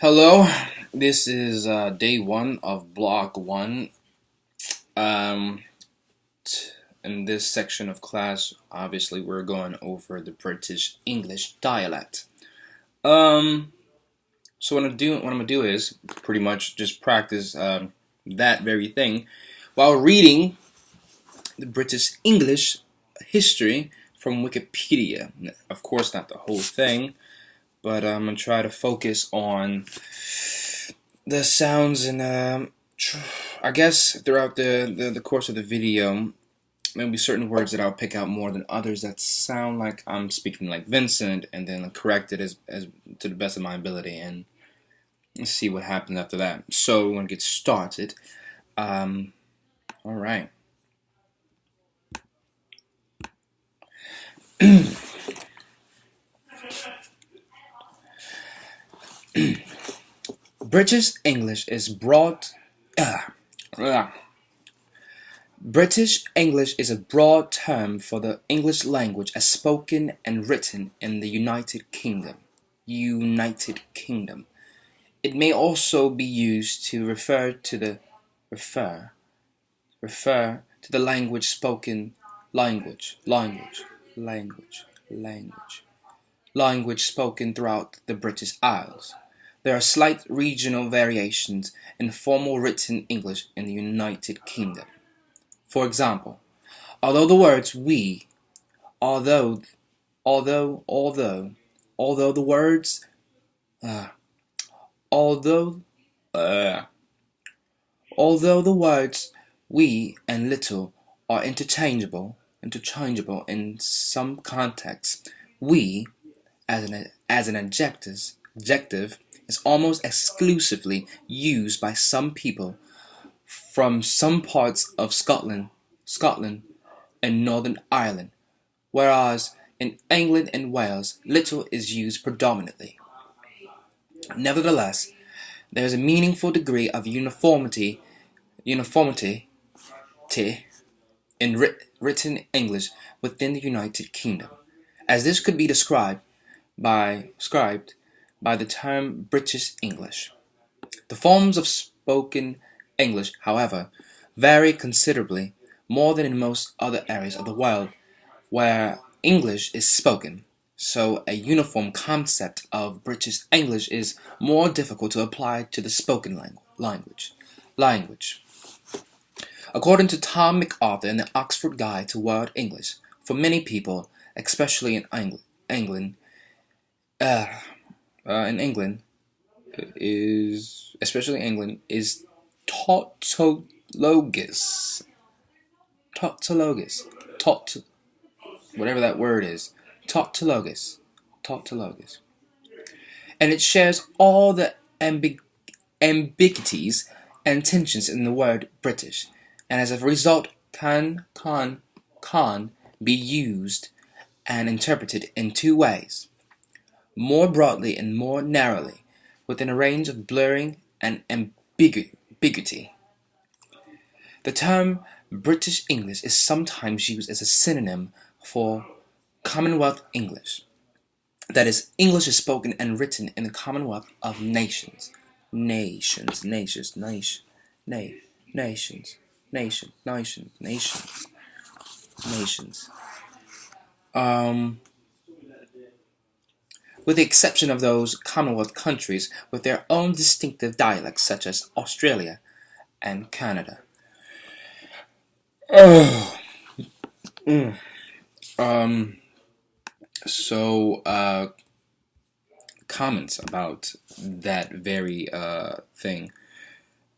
Hello, this is day one of block one. Um, in this section of class, obviously, we're going over the British English dialect. Um, so what I'm gonna do is pretty much just practice that very thing while reading the British English history from Wikipedia. Of course, not the whole thing, but I'm gonna try to focus on the sounds and I guess throughout the course of the video, maybe certain words that I'll pick out more than others that sound like I'm speaking like Vincent, and then correct it as to the best of my ability, and see what happens after that. So we're gonna get started. All right. British English is broad. Uh, British English is a broad term for the English language as spoken and written in the United Kingdom. United Kingdom. It may also be used to refer refer to the language spoken language spoken throughout the British Isles. There are slight regional variations in formal written English in the United Kingdom. For example, although the words we, although, although the words, uh, although, uh, although the words we and little are interchangeable in some contexts, we, as an adjective, is almost exclusively used by some people from some parts of Scotland and Northern Ireland, whereas in England and Wales, little is used predominantly. Nevertheless, there is a meaningful degree of uniformity in written English within the United Kingdom, as this could be described by the term British English. The forms of spoken English, however, vary considerably more than in most other areas of the world where English is spoken, so a uniform concept of British English is more difficult to apply to the spoken language. According to Tom MacArthur in the Oxford Guide to World English, for many people, especially in England, uh, is tautologous, tautologous, taut, whatever that word is, tautologous, and it shares all the ambiguities and tensions in the word British, and as a result can be used and interpreted in two ways, more broadly and more narrowly, within a range of blurring and ambiguity. The term British English is sometimes used as a synonym for Commonwealth English. That is, English is spoken and written in the Commonwealth of Nations. Nations. With the exception of those Commonwealth countries with their own distinctive dialects, such as Australia and Canada. Comments about that very thing.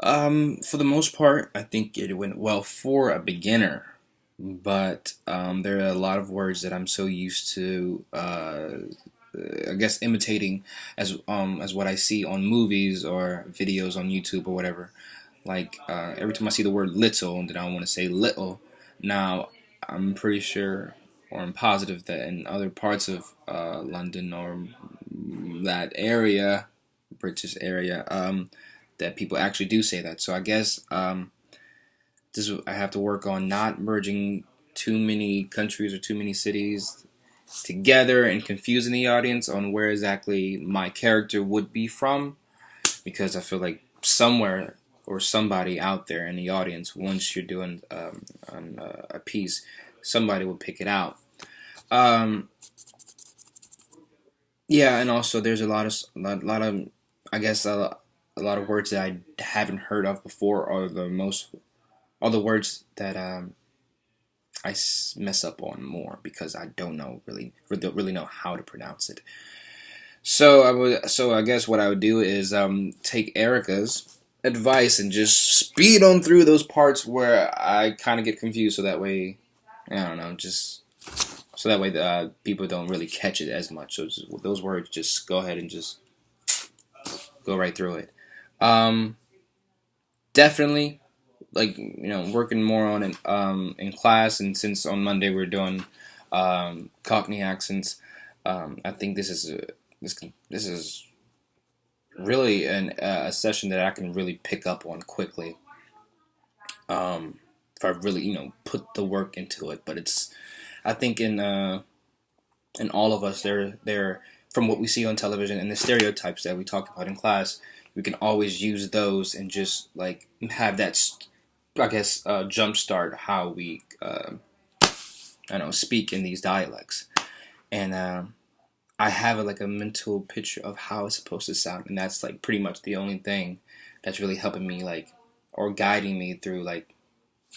For the most part, I think it went well for a beginner, but there are a lot of words that I'm so used to, I guess, imitating as what I see on movies or videos on YouTube or whatever. Like every time I see the word little, then I want to say little. Now, I'm pretty sure, or I'm positive that in other parts of London or that area, British area, that people actually do say that. So I guess I have to work on not merging too many countries or too many cities together and confusing the audience on where exactly my character would be from. because I feel like somewhere or somebody out there in the audience, once you're doing a piece, somebody will pick it out. Um, yeah, and also there's lot of, I guess a lot of words that I haven't heard of before, or all the words that mess up on more because I don't really know how to pronounce it. So I guess what I would do is take Erica's advice and just speed on through those parts where I kind of get confused, so that way, I don't know, just so that way people don't really catch it as much. So those words, just go ahead and just go right through it. Um, Definitely, like, working more on it in class, and since on Monday we're doing Cockney accents, I think this is really a session that I can really pick up on quickly, if I really put the work into it. But I think in all of us, there from what we see on television and the stereotypes that we talk about in class, we can always use those and just like have that, I guess, jumpstart how we I don't know, speak in these dialects. And I have like a mental picture of how it's supposed to sound, and that's like pretty much the only thing that's really helping me, like, or guiding me through, like,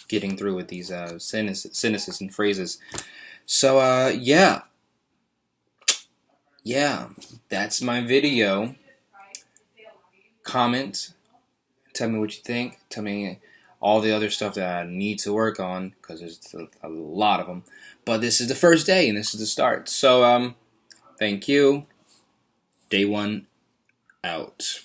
getting through with these sentences and phrases. So yeah, that's my video. Comment, tell me what you think. Tell me all the other stuff that I need to work on, because there's a lot of them. But this is the first day, and this is the start. So thank you. Day one out.